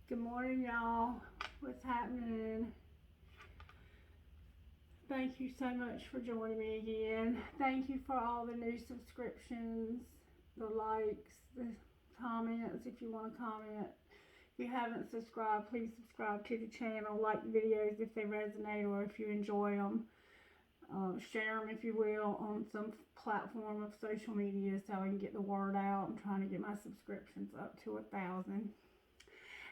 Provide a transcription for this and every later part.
Good morning, y'all. What's happening? Thank you so much for joining me again. Thank you for all the new subscriptions, the likes, the comments if you want to comment. If you haven't subscribed, please subscribe to the channel. Like the videos if they resonate or if you enjoy them. Share them if you will on some platform of social media so I can get the word out. I'm trying to get my subscriptions up to 1,000.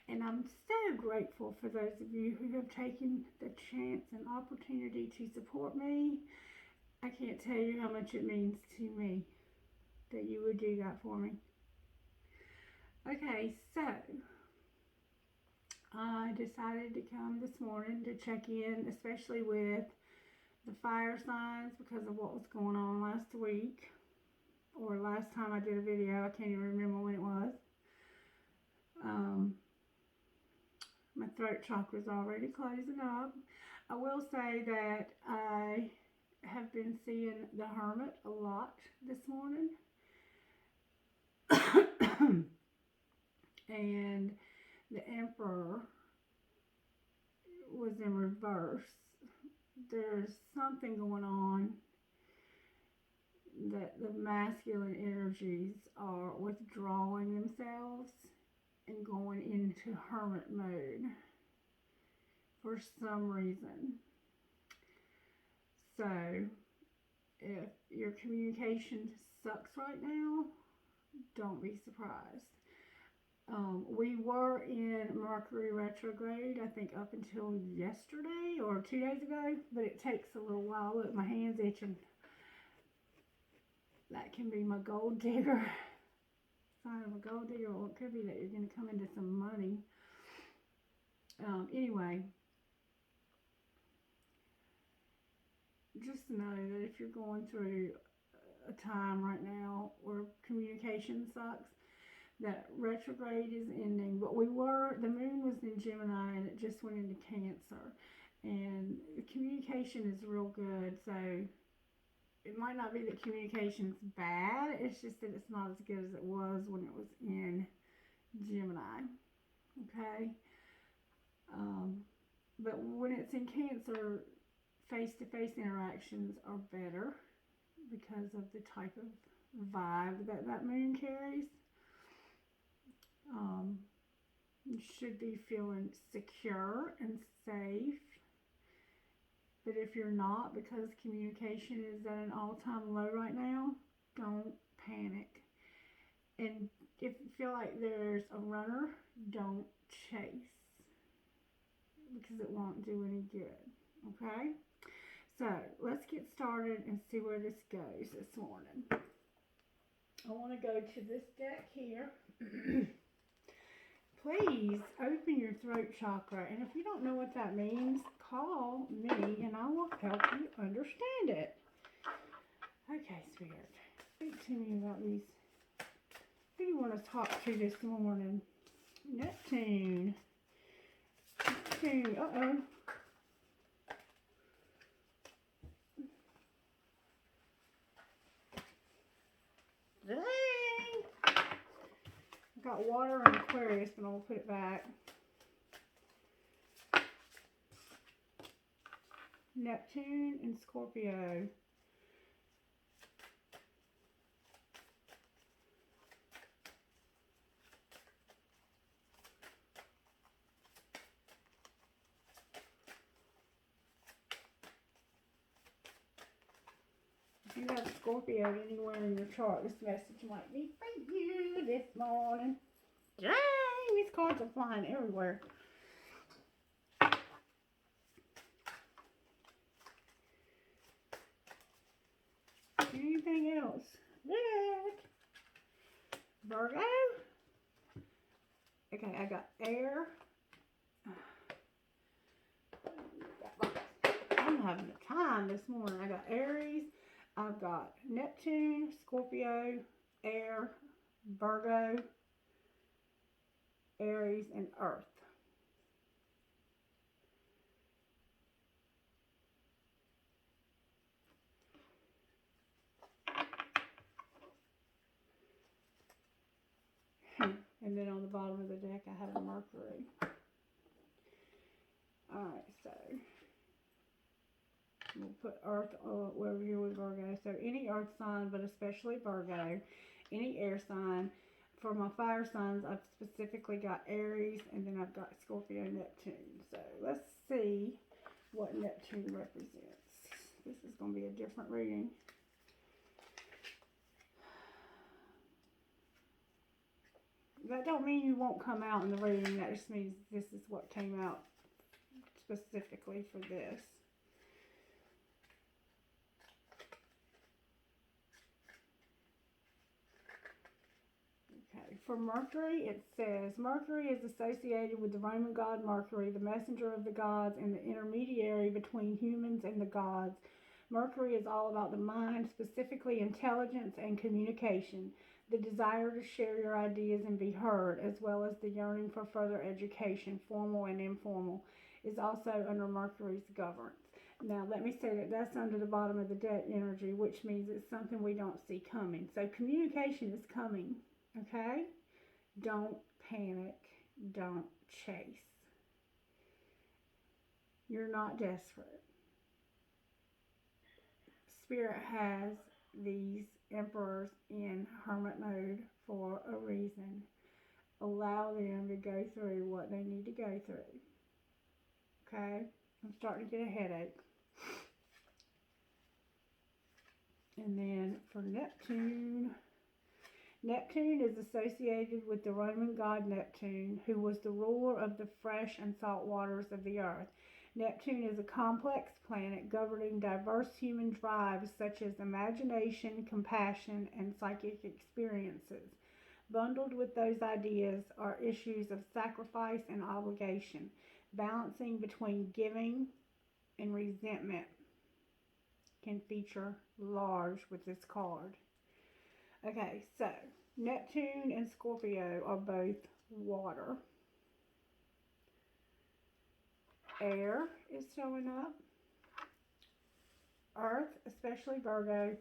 And I'm so grateful for those of you who have taken the chance and opportunity to support me. I can't tell you how much it means to me that you would do that for me. Okay, so I decided to come this morning to check in, especially with the fire signs because of what was going on last week. Or last time I did a video, I can't even remember when it was. My throat chakra is already closing up. I will say that I have been seeing the Hermit a lot this morning. And the Emperor was in reverse. There's something going on that the masculine energies are withdrawing themselves and going into hermit mode for some reason. So if your communication sucks right now, don't be surprised. We were in Mercury Retrograde, I think up until yesterday or 2 days ago, but it takes a little while. Look, my hand's itching. That can be my gold digger. Sign of a gold digger, or it could be that you're going to come into some money. Anyway, just know that if you're going through a time right now where communication sucks, that retrograde is ending. But the moon was in Gemini and it just went into Cancer. And the communication is real good, so it might not be that communication's bad, it's just that it's not as good as it was when it was in Gemini, okay? But when it's in Cancer, face-to-face interactions are better because of the type of vibe that moon carries. You should be feeling secure and safe. But if you're not, because communication is at an all-time low right now, don't panic. And if you feel like there's a runner, don't chase, because it won't do any good, okay? So let's get started and see where this goes this morning. I want to go to this deck here. Please open your throat chakra, and if you don't know what that means, call me and I will help you understand it. Okay, Spirit, speak to me about these. Who do you want to talk to this morning? Neptune. Uh-oh. Dang! Got water in Aquarius, but I'll put it back. Neptune and Scorpio. If you have Scorpio anywhere in your chart, this message might be for you this morning. Dang, these cards are flying everywhere. Anything else? Look. Virgo. Okay, I got air. I'm having a time this morning. I got Aries. I've got Neptune, Scorpio, air, Virgo, Aries, and Earth. And then on the bottom of the deck, I have a Mercury. Alright, so we'll put Earth over here with Virgo. So any Earth sign, but especially Virgo, any air sign. For my fire signs, I've specifically got Aries, and then I've got Scorpio, Neptune. So let's see what Neptune represents. This is going to be a different reading. That don't mean you won't come out in the reading. That just means this is what came out specifically for this. Okay, for Mercury, it says, Mercury is associated with the Roman god Mercury, the messenger of the gods and the intermediary between humans and the gods. Mercury is all about the mind, specifically intelligence and communication, the desire to share your ideas and be heard, as well as the yearning for further education, formal and informal, is also under Mercury's governance. Now, let me say that that's under the bottom of the deck energy, which means it's something we don't see coming. So communication is coming, okay? Don't panic. Don't chase. You're not desperate. Spirit has these emperors in hermit mode for a reason. Allow them to go through what they need to go through. Okay? I'm starting to get a headache. And then for Neptune, Neptune is associated with the Roman god Neptune, who was the ruler of the fresh and salt waters of the earth. Neptune is a complex planet governing diverse human drives such as imagination, compassion, and psychic experiences. Bundled with those ideas are issues of sacrifice and obligation, balancing between giving and resentment can feature large with this card. Okay, so Neptune and Scorpio are both water. Air is showing up. Earth, especially Virgo,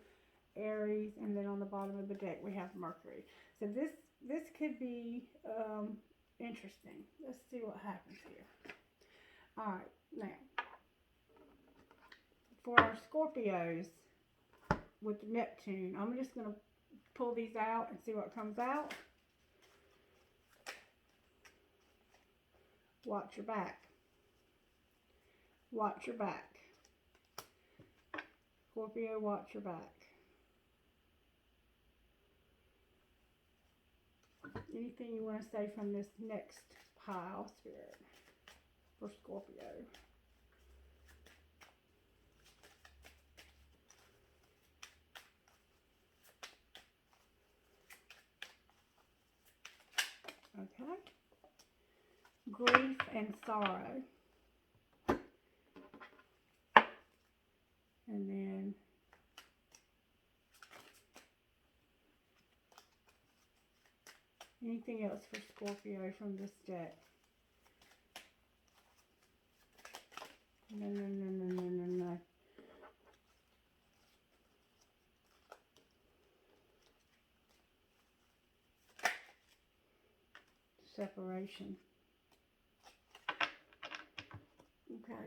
Aries, and then on the bottom of the deck we have Mercury. So this could be interesting. Let's see what happens here. All right, now for our Scorpios with Neptune, I'm just going to pull these out and see what comes out. Watch your back. Watch your back. Scorpio, watch your back. Anything you want to say from this next pile, Spirit, for Scorpio? Okay. Grief and sorrow. And then anything else for Scorpio from this deck? No. Separation. Okay.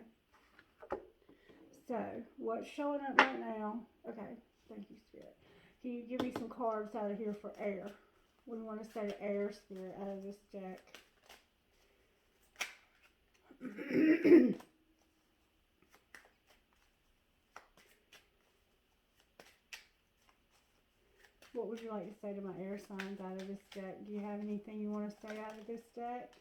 So, what's showing up right now? Okay, thank you, Spirit. Can you give me some cards out of here for air? What do you want to say to air, Spirit, out of this deck? What would you like to say to my air signs out of this deck? Do you have anything you want to say out of this deck?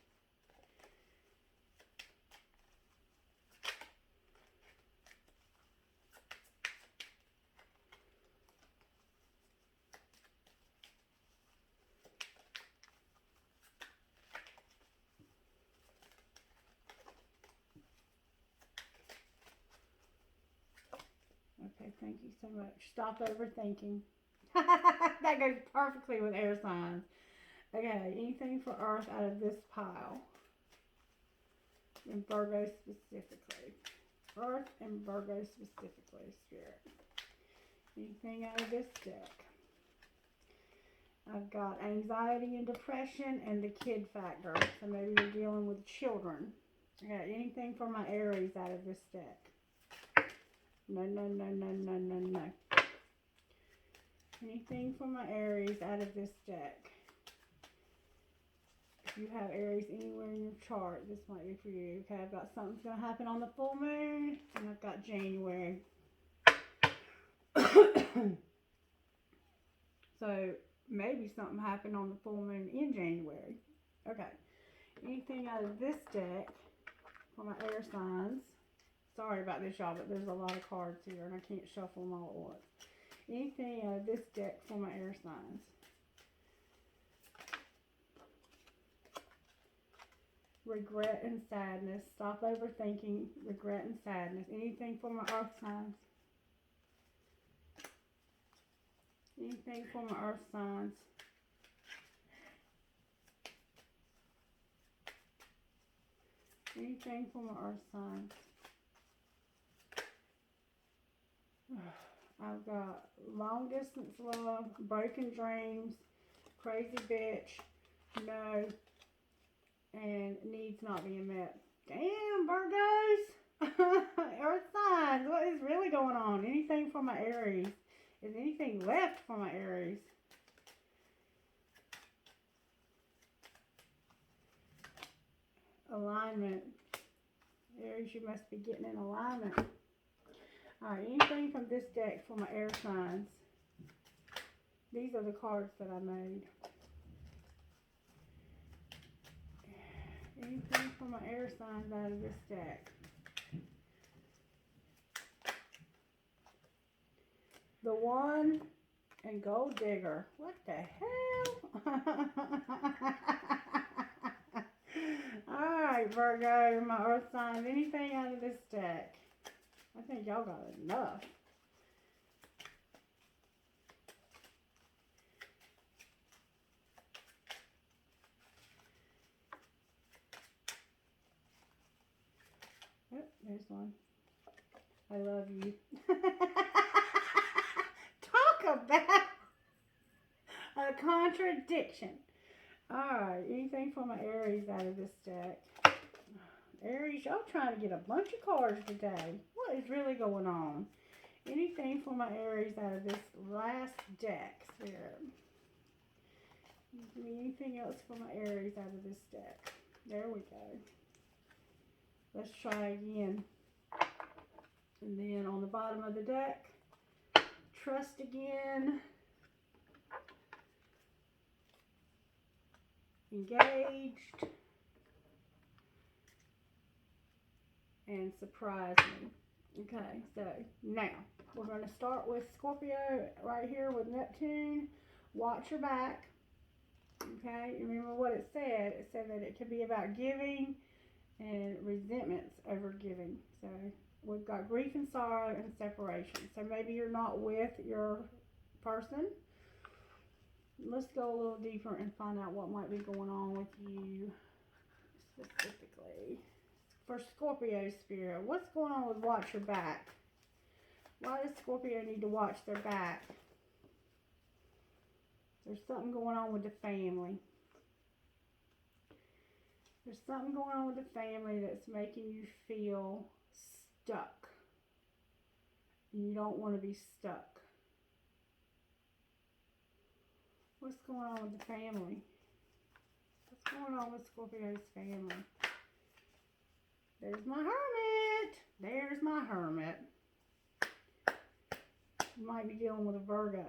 Okay, thank you so much. Stop overthinking. That goes perfectly with air signs. Okay, anything for Earth out of this pile? And Virgo specifically. Earth and Virgo specifically, Spirit. Anything out of this deck? I've got anxiety and depression and the kid factor. So maybe you're dealing with children Okay, anything for my Aries out of this deck? No, no, no, no, no, no, no. Anything for my Aries out of this deck? If you have Aries anywhere in your chart, this might be for you. Okay, I've got something's going to happen on the full moon, and I've got January. So, maybe something happened on the full moon in January. Okay. Anything out of this deck for my air signs? Sorry about this, y'all, but there's a lot of cards here, and I can't shuffle them all at once. Anything out of this deck for my air signs? Regret and sadness. Stop overthinking. Regret and sadness. Anything for my earth signs? Anything for my earth signs? Anything for my earth signs? I've got long distance love, broken dreams, crazy bitch, no, and needs not being met. Damn, Virgos! Earth signs, what is really going on? Anything for my Aries? Is anything left for my Aries? Alignment. Aries, you must be getting in alignment. Alright, anything from this deck for my air signs? These are the cards that I made. Anything for my air signs out of this deck? The One and Gold Digger. What the hell? Alright, Virgo, my earth signs. Anything out of this deck? I think y'all got enough. Oh, there's one. I love you. Talk about a contradiction. Alright, anything for my Aries out of this deck? Aries, y'all trying to get a bunch of cards today. What is really going on? Anything for my Aries out of this last deck? Spirit. Give me anything else for my Aries out of this deck. There we go. Let's try again. And then on the bottom of the deck, trust again. Engaged. And surprise me. Okay, so now we're going to start with Scorpio right here with Neptune. Watch your back. Okay, remember what it said. It said that it could be about giving and resentments over giving. So we've got grief and sorrow and separation. So maybe you're not with your person. Let's go a little deeper and find out what might be going on with you specifically. For Scorpio spirit, what's going on with watch your back? Why does Scorpio need to watch their back? There's something going on with the family. There's something going on with the family that's making you feel stuck. And you don't want to be stuck. What's going on with the family? What's going on with Scorpio's family? There's my hermit. There's my hermit. You might be dealing with a Virgo.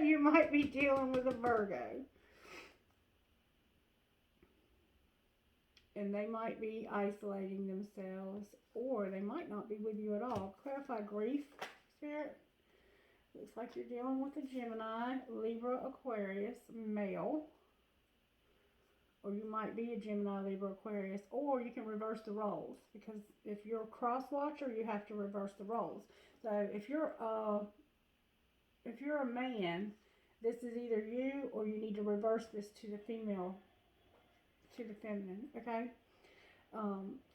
You might be dealing with a Virgo. And they might be isolating themselves, or they might not be with you at all. Clarify grief, spirit. Looks like you're dealing with a Gemini, Libra, Aquarius, male. Or you might be a Gemini, Libra, Aquarius, or you can reverse the roles, because if you're a cross watcher, you have to reverse the roles. So if you're a man, this is either you, or you need to reverse this to the female, to the feminine. Okay.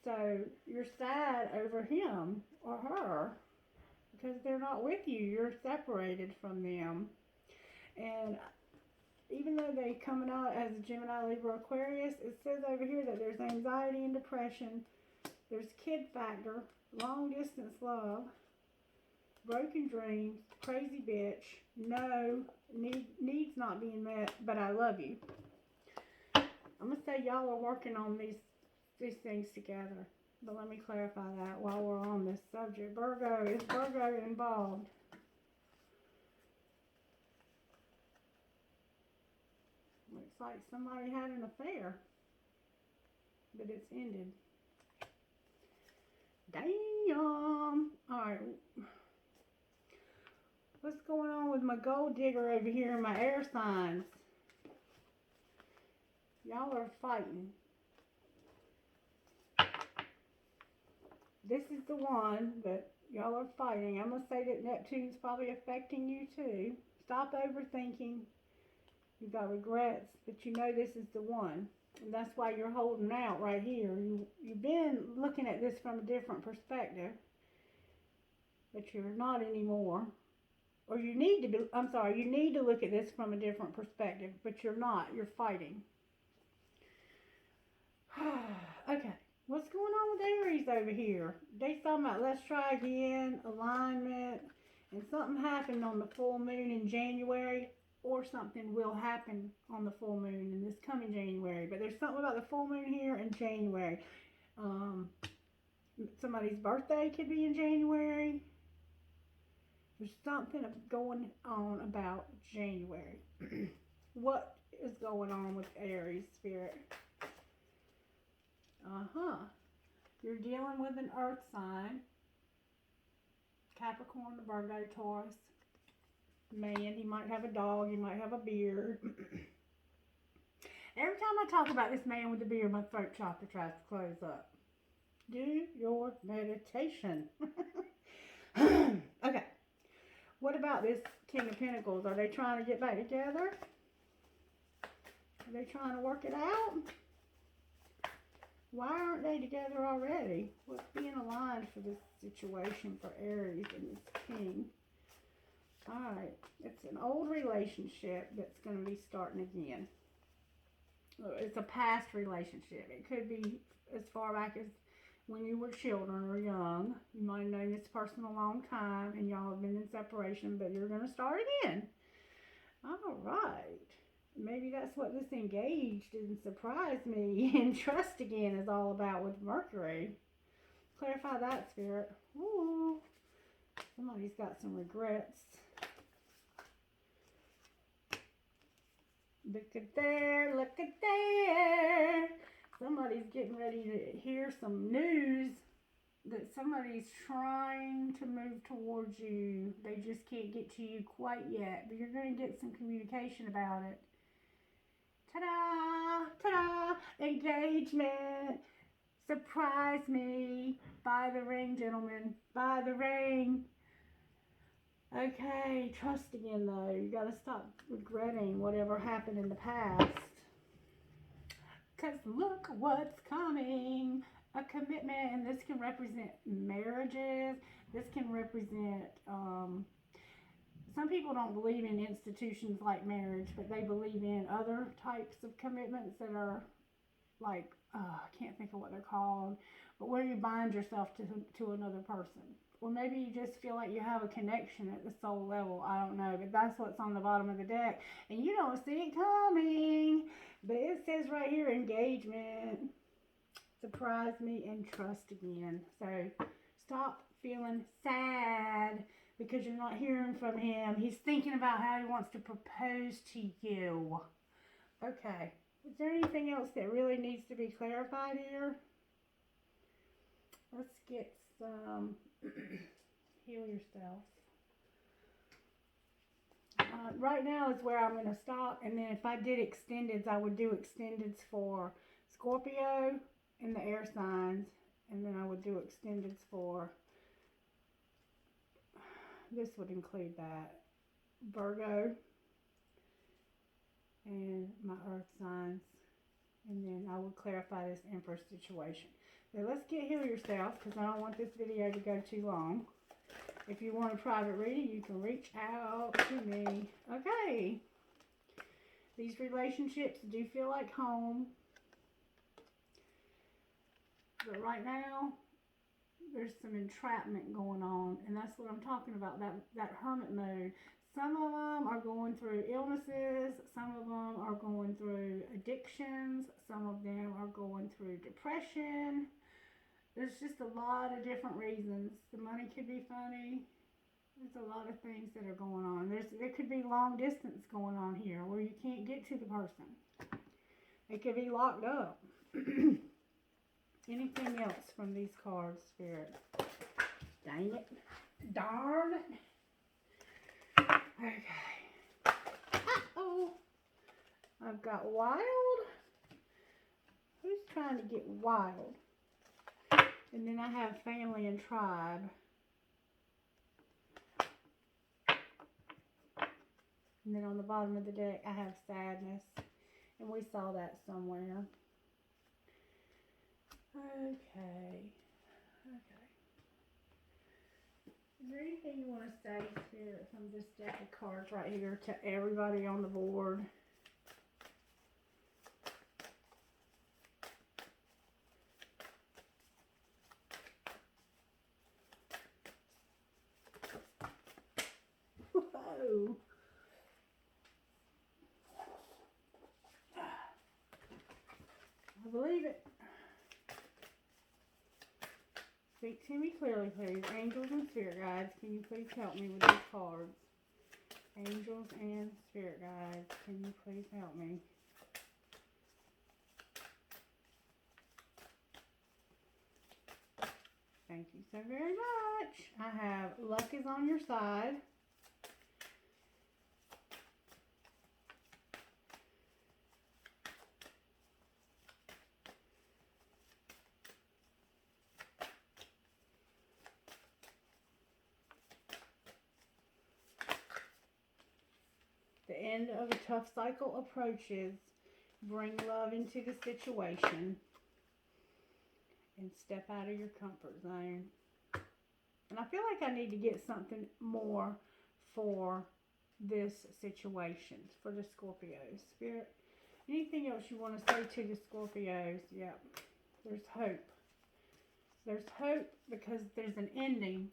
So you're sad over him or her because they're not with you. You're separated from them, and even though they're coming out as a Gemini, Libra, Aquarius, it says over here that there's anxiety and depression. There's kid factor, long distance love, broken dreams, crazy bitch, no, needs not being met, but I love you. I'm going to say y'all are working on these things together. But let me clarify that while we're on this subject. Virgo, is Virgo involved? Looks like somebody had an affair, but it's ended. Damn. Alright. What's going on with my gold digger over here in my air signs? Y'all are fighting. This is the one, but y'all are fighting. I'm going to say that Neptune's probably affecting you too. Stop overthinking. You've got regrets, but you know this is the one. And that's why you're holding out right here. You've been looking at this from a different perspective, but you're not anymore. Or you need to be, I'm sorry, you need to look at this from a different perspective, but you're not. You're fighting. Okay. What's going on with Aries over here? They talking about let's try again, alignment, and something happened on the full moon in January, or something will happen on the full moon in this coming January. But there's something about the full moon here in January. Somebody's birthday could be in January. There's something going on about January. What is going on with Aries, Spirit? You're dealing with an earth sign. Capricorn, Virgo, Taurus. Man, he might have a dog, he might have a beard. Every time I talk about this man with the beard, my throat chakra tries to close up. Do your meditation. Okay. What about this King of Pentacles? Are they trying to get back together? Are they trying to work it out? Why aren't they together already? What's being aligned for this situation for Aries and this King? Alright, it's an old relationship that's going to be starting again. It's a past relationship. It could be as far back as when you were children or young. You might have known this person a long time and y'all have been in separation, but you're going to start again. Alright. Maybe that's what this engaged and surprise me and trust again is all about with Mercury. Clarify that, Spirit. Ooh. Somebody's got some regrets. Look at there, look at there. Somebody's getting ready to hear some news that somebody's trying to move towards you. They just can't get to you quite yet, but you're going to get some communication about it. Ta-da! Ta-da! Engagement! Surprise me! Buy the ring, gentlemen. Buy the ring. Okay, trust again though. You gotta stop regretting whatever happened in the past. Cause look what's coming. A commitment, and this can represent marriages. This can represent, some people don't believe in institutions like marriage, but they believe in other types of commitments that are like, I can't think of what they're called, but where you bind yourself to another person. Or maybe you just feel like you have a connection at the soul level. I don't know, but that's what's on the bottom of the deck. And you don't see it coming. But it says right here, engagement. Surprise me and trust again. So stop feeling sad because you're not hearing from him. He's thinking about how he wants to propose to you. Okay. Is there anything else that really needs to be clarified here? Let's get some... Heal yourself. Right now is where I'm going to stop, and then if I did extendeds, I would do extendeds for Scorpio and the air signs, and then I would do extendeds for, this would include that, Virgo and my earth signs, and then I would clarify this Empress situation. So let's get heal yourself, because I don't want this video to go too long. If you want a private reading, you can reach out to me. Okay. These relationships do feel like home. But right now, there's some entrapment going on. And that's what I'm talking about, that hermit mode. Some of them are going through illnesses. Some of them are going through addictions. Some of them are going through depression. There's just a lot of different reasons. The money could be funny. There's a lot of things that are going on. There could be long distance going on here where you can't get to the person. They could be locked up. Anything else from these cards, Spirit? Dang it. Darn it. Okay. Uh-oh. I've got wild. Who's trying to get wild? And then I have family and tribe. And then on the bottom of the deck, I have sadness. And we saw that somewhere. Okay. Is there anything you want to say, Spirit, from this deck of cards right here to everybody on the board? Whoa. I believe it. Speak to me clearly, please. Angels and spirit guides, can you please help me with these cards? Angels and spirit guides, can you please help me? Thank you so very much. I have luck is on your side. The end of a tough cycle approaches. Bring love into the situation. And step out of your comfort zone. And I feel like I need to get something more for this situation, for the Scorpios. Spirit, anything else you want to say to the Scorpios? Yep. There's hope. There's hope because there's an ending.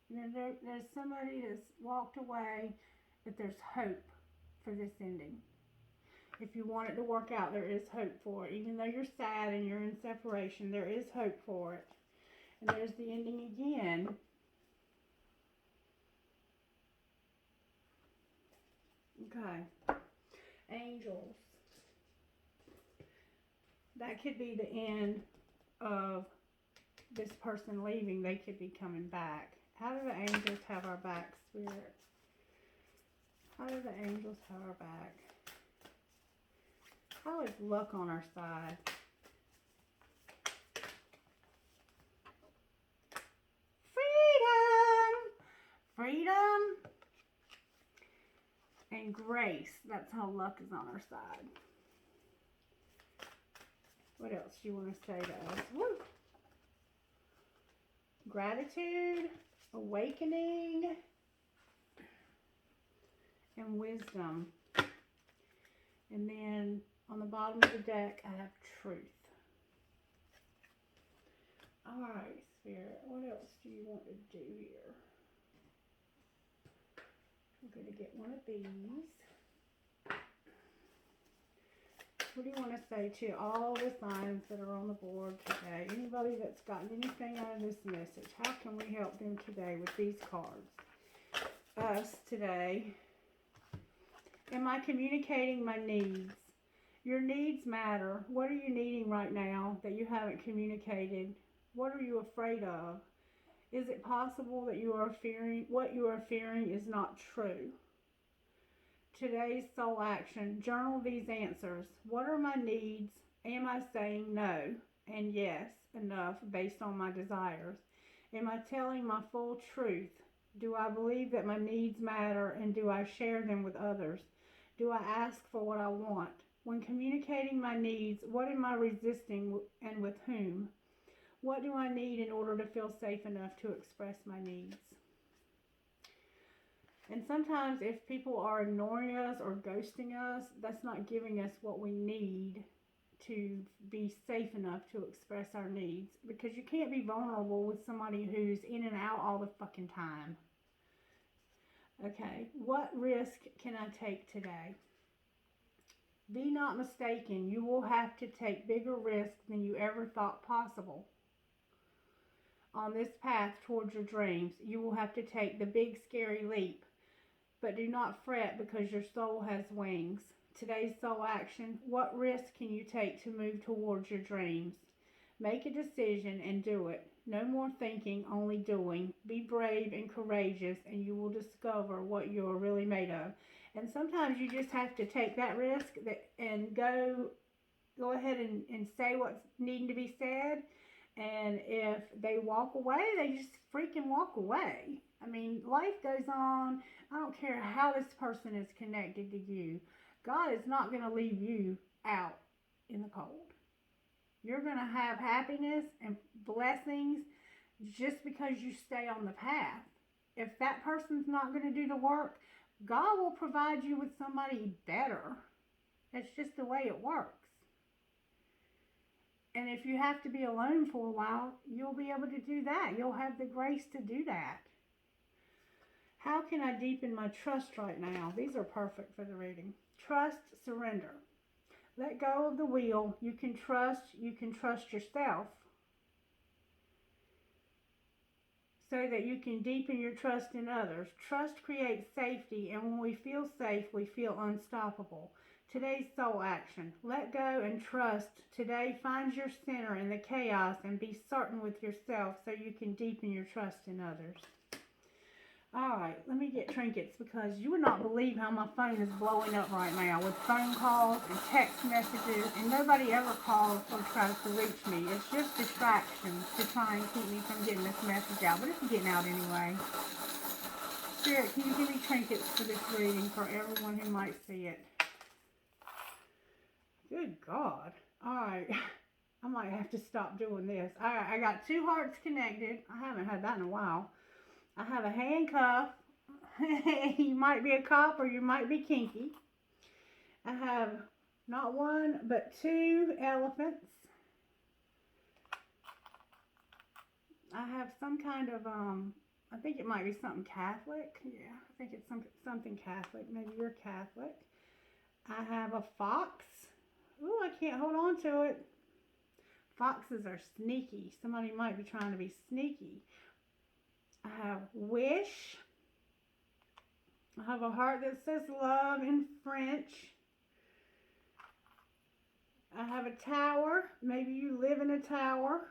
There's somebody that's walked away. But there's hope for this ending. If you want it to work out, there is hope for it. Even though you're sad and you're in separation, there is hope for it. And there's the ending again. Okay. Angels. That could be the end of this person leaving. They could be coming back. How do the angels have our back, Spirit? How do the angels have our back? How is luck on our side? Freedom! Freedom and grace. That's how luck is on our side. What else do you want to say to us? Woo! Gratitude, awakening, and wisdom. And then on the bottom of the deck, I have truth. Alright, Spirit, what else do you want to do here? I'm going to get one of these. What do you want to say to all the signs that are on the board today? Anybody that's gotten anything out of this message, how can we help them today with these cards? Us today. Am I communicating my needs? Your needs matter. What are you needing right now that you haven't communicated? What are you afraid of? Is it possible that you are fearing, what you are fearing is not true? Today's soul action. Journal these answers. What are my needs? Am I saying no and yes enough based on my desires? Am I telling my full truth? Do I believe that my needs matter and do I share them with others? Do I ask for what I want? When communicating my needs, what am I resisting and with whom? What do I need in order to feel safe enough to express my needs? And sometimes if people are ignoring us or ghosting us, that's not giving us what we need to be safe enough to express our needs. Because you can't be vulnerable with somebody who's in and out all the fucking time. Okay, what risk can I take today? Be not mistaken, you will have to take bigger risks than you ever thought possible. On this path towards your dreams, you will have to take the big scary leap. But do not fret because your soul has wings. Today's soul action, what risk can you take to move towards your dreams? Make a decision and do it. No more thinking, only doing. Be brave and courageous and you will discover what you're really made of. And sometimes you just have to take that risk and go ahead and say what's needing to be said. And if they walk away, they just freaking walk away. I mean, life goes on. I don't care how this person is connected to you. God is not going to leave you out in the cold. You're going to have happiness and blessings just because you stay on the path. If that person's not going to do the work, God will provide you with somebody better. That's just the way it works. And if you have to be alone for a while, you'll be able to do that. You'll have the grace to do that. How can I deepen my trust right now? These are perfect for the reading. Trust, surrender. Let go of the wheel. You can trust yourself so that you can deepen your trust in others. Trust creates safety, and when we feel safe, we feel unstoppable. Today's soul action. Let go and trust. Today, find your center in the chaos and be certain with yourself so you can deepen your trust in others. All right, let me get trinkets because you would not believe how my phone is blowing up right now with phone calls and text messages, and nobody ever calls or tries to reach me. It's just distractions to try and keep me from getting this message out, but it's getting out anyway. Spirit, can you give me trinkets for this reading for everyone who might see it? Good God. All right. I might have to stop doing this. All right, I got 2 hearts connected. I haven't had that in a while. I have a handcuff. You might be a cop or you might be kinky. I have not 1, but 2 elephants. I have some kind of, I think it might be something Catholic. Yeah, I think it's something Catholic. Maybe you're Catholic. I have a fox. Ooh, I can't hold on to it. Foxes are sneaky. Somebody might be trying to be sneaky. I have wish. I have a heart that says love in French. I have a tower. Maybe you live in a tower.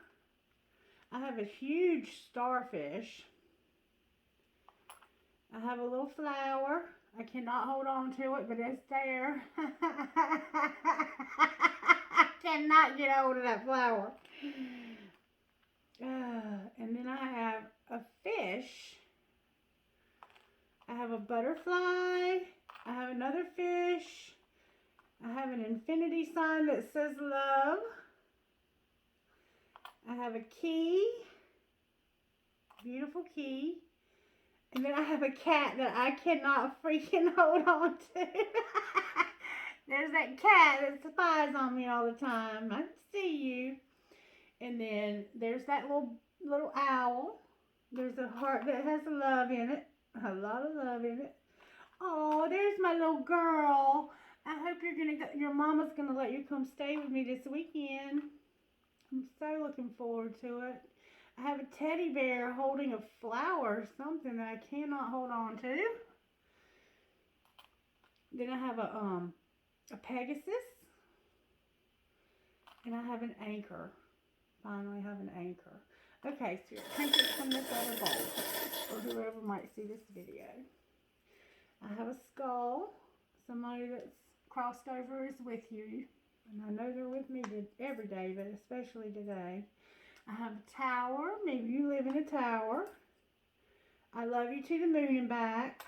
I have a huge starfish. I have a little flower. I cannot hold on to it, but it's there. I cannot get hold of that flower. And then I have a fish. I have a butterfly. I have another fish. I have an infinity sign that says love. I have a key. Beautiful key. And then I have a cat that I cannot freaking hold on to. There's that cat that spies on me all the time. I see you. And then there's that little owl. There's a heart that has love in it. A lot of love in it. Oh, there's my little girl. I hope your mama's gonna let you come stay with me this weekend. I'm so looking forward to it. I have a teddy bear holding a flower, something that I cannot hold on to. Then I have a Pegasus. And I have an anchor. Finally have an anchor. Okay, so take it from this other bowl for whoever might see this video. I have a skull. Somebody that's crossed over is with you. And I know they're with me every day, but especially today. I have a tower. Maybe you live in a tower. I love you to the moon and back.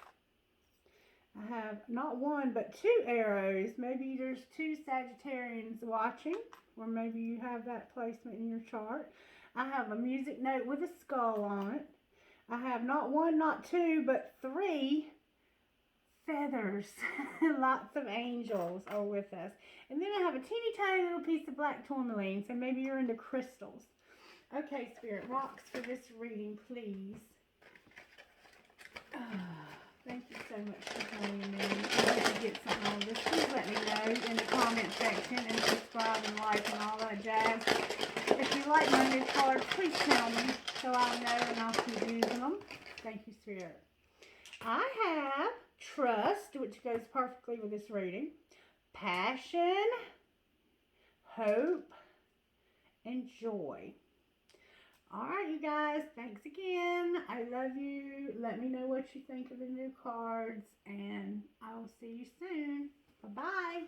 I have not 1, but 2 arrows. Maybe there's 2 Sagittarians watching, or maybe you have that placement in your chart. I have a music note with a skull on it. I have not 1, not 2, but 3 feathers. Lots of angels are with us. And then I have a teeny tiny little piece of black tourmaline, so maybe you're into crystals. Okay, Spirit, rocks for this reading, please. Thank you so much for joining me. I hope you get something on this. Please let me know in the comment section and subscribe and like and all that jazz. If you like my new cards, please tell me so I'll know and I'll keep using them. Thank you, Spirit. I have trust, which goes perfectly with this reading, passion, hope, and joy. All right, you guys, thanks again. I love you. Let me know what you think of the new cards, and I will see you soon. Bye-bye.